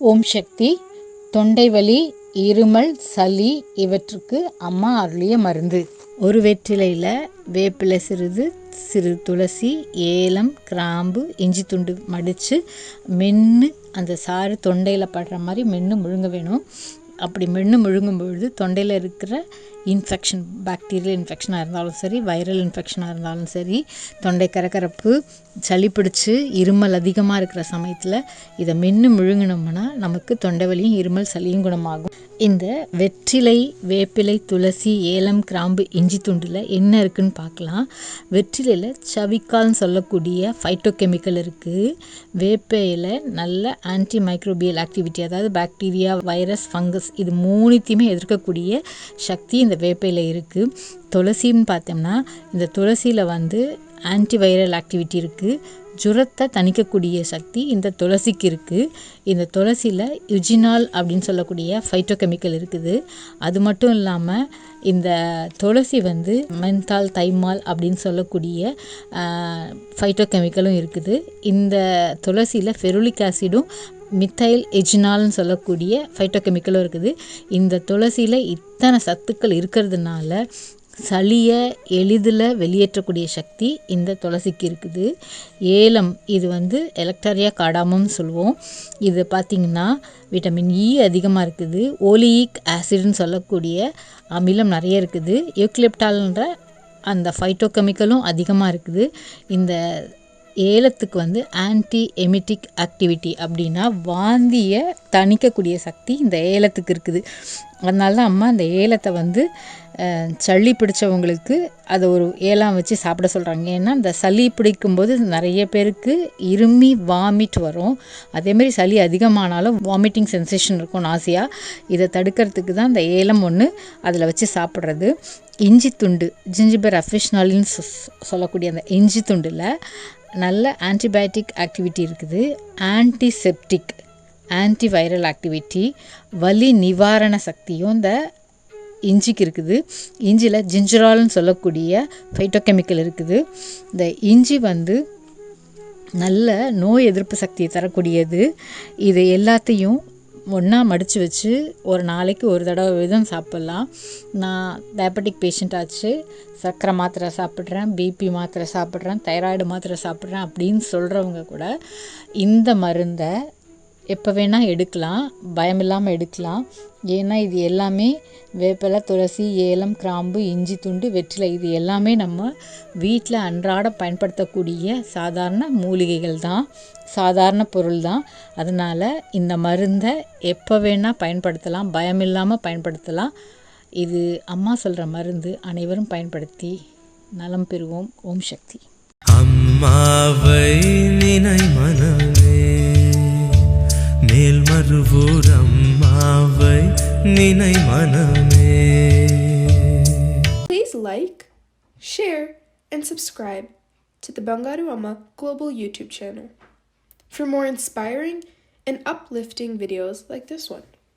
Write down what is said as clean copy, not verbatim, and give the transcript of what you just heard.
ஓம் சக்தி. தொண்டை வலி, இருமல், சளி இவற்றுக்கு அம்மா அருளிய மருந்து. ஒரு வெற்றிலையில் வேப்பிலை சிறு துளசி, ஏலம், கிராம்பு, இஞ்சி துண்டு மடித்து மென்று அந்த சாறு தொண்டையில் படுற மாதிரி மென்று முழுங்க வேணும். அப்படி மென்று முழுங்கும் பொழுது தொண்டையில் இருக்கிற இன்ஃபெக்ஷன், பாக்டீரியல் இன்ஃபெக்ஷனாக இருந்தாலும் சரி, வைரல் இன்ஃபெக்ஷனாக இருந்தாலும் சரி, தொண்டை கரகரப்பு, சளி பிடிச்சி இருமல் அதிகமாக இருக்கிற சமயத்தில் இதை மென்று முழுங்கினோம்னா நமக்கு தொண்டை வலியும் இருமல் சளியும் குணமாகும். இந்த வெற்றிலை, வேப்பிலை, துளசி, ஏலம், கிராம்பு, இஞ்சி துண்டில் என்ன இருக்குதுன்னு பார்க்கலாம். வெற்றிலையில் சவிக்கால்னு சொல்லக்கூடிய ஃபைட்டோகெமிக்கல் இருக்குது. வேப்பையில் நல்ல ஆன்டி மைக்ரோபியல் ஆக்டிவிட்டி, அதாவது பாக்டீரியா, வைரஸ், ஃபங்கஸ் இது மூணுத்தையுமே எதிர்க்கக்கூடிய சக்தி இந்த வேப்பையில் இருக்குது. துளசின்னு பார்த்தோம்னா இந்த துளசியில் ஆன்டிவைரல் ஆக்டிவிட்டி இருக்குது. ஜுரத்தை தணிக்கக்கூடிய சக்தி இந்த துளசிக்கு இருக்குது. இந்த துளசியில் யுஜினால் அப்படின்னு சொல்லக்கூடிய ஃபைட்டோகெமிக்கல் இருக்குது. அது மட்டும் இல்லாமல் இந்த துளசி மென்தால், தைமால் அப்படின்னு சொல்லக்கூடிய ஃபைட்டோகெமிக்கலும் இருக்குது. இந்த துளசியில் ஃபெருலிக் ஆசிடும் மித்தைல் எஜினால்னு சொல்லக்கூடிய ஃபைட்டோகெமிக்கலும் இருக்குது. இந்த துளசியில் இத்தனை சத்துக்கள் இருக்கிறதுனால சளியை எளிதில் வெளியேற்றக்கூடிய சக்தி இந்த துளசிக்கு இருக்குது. ஏலம் இது எலக்டரியா கார்டாமம்னு சொல்லுவோம். இது பார்த்திங்கன்னா விட்டமின் இ அதிகமாக இருக்குது. ஓலியிக் ஆசிட்னு சொல்லக்கூடிய அமிலம் நிறைய இருக்குது. யூக்லிப்டால்ன்ற அந்த ஃபைட்டோகெமிக்கலும் அதிகமாக இருக்குது. இந்த ஏலத்துக்கு ஆன்டி எமிட்டிக் ஆக்டிவிட்டி அப்படின்னா வாந்தியை தணிக்கக்கூடிய சக்தி இந்த ஏலத்துக்கு இருக்குது. அதனால தான் அம்மா அந்த ஏலத்தை சளி பிடிச்சவங்களுக்கு அதை ஒரு ஏலம் வச்சு சாப்பிட சொல்கிறாங்க. ஏன்னா இந்த சளி பிடிக்கும்போது நிறைய பேருக்கு இருமி வாமிட் வரும். அதேமாதிரி சளி அதிகமானாலும் வாமிட்டிங் சென்சேஷன் இருக்கும் நாசியாக. இதை தடுக்கிறதுக்கு தான் இந்த ஏலம் ஒன்று அதில் வச்சு சாப்பிட்றது. இஞ்சி துண்டு, ஜிஞ்சிபர் அஃபிஷ்னாலின்னு சொல்லக்கூடிய அந்த இஞ்சி துண்டில் நல்ல ஆன்டிபயோட்டிக் ஆக்டிவிட்டி இருக்குது. ஆன்டிசெப்டிக், ஆன்டிவைரல் ஆக்டிவிட்டி, வலி நிவாரண சக்தியும் இந்த இஞ்சிக்கு இருக்குது. இஞ்சியில் ஜிஞ்சரால்னு சொல்லக்கூடிய ஃபைட்டோகெமிக்கல் இருக்குது. இந்த இஞ்சி நல்ல நோய் எதிர்ப்பு சக்தியை தரக்கூடியது. இது எல்லாத்தையும் ஒன்றா மடித்து வச்சு ஒரு நாளைக்கு ஒரு தடவை விதம் சாப்பிட்லாம். நான் டயபெட்டிக் பேஷண்ட் ஆச்சு, சர்க்கரை மாத்திரை சாப்பிட்றேன், பிபி மாத்திரை சாப்பிட்றேன், தைராய்டு மாத்திரை சாப்பிட்றேன் அப்படின்னு சொல்கிறவங்க கூட இந்த மருந்தை எப்போ வேணால் எடுக்கலாம், பயமில்லாமல் எடுக்கலாம். ஏன்னா இது எல்லாமே வேப்பிலை, துளசி, ஏலம், கிராம்பு, இஞ்சி துண்டு, வெற்றிலை இது எல்லாமே நம்ம வீட்டில் அன்றாட பயன்படுத்தக்கூடிய சாதாரண மூலிகைகள் தான், சாதாரண பொருள் தான். அதனால் இந்த மருந்தை எப்போ வேணால் பயன்படுத்தலாம், பயமில்லாமல் பயன்படுத்தலாம். இது அம்மா சொல்கிற மருந்து. அனைவரும் பயன்படுத்தி நலம் பெறுவோம். ஓம் சக்தி. அம்மாவை நினை மனமே, melmaruvathur அம்மாவை நினை மனமே. Please like, share and subscribe to the bangaruammaglobal YouTube channel for more inspiring and uplifting videos like this one.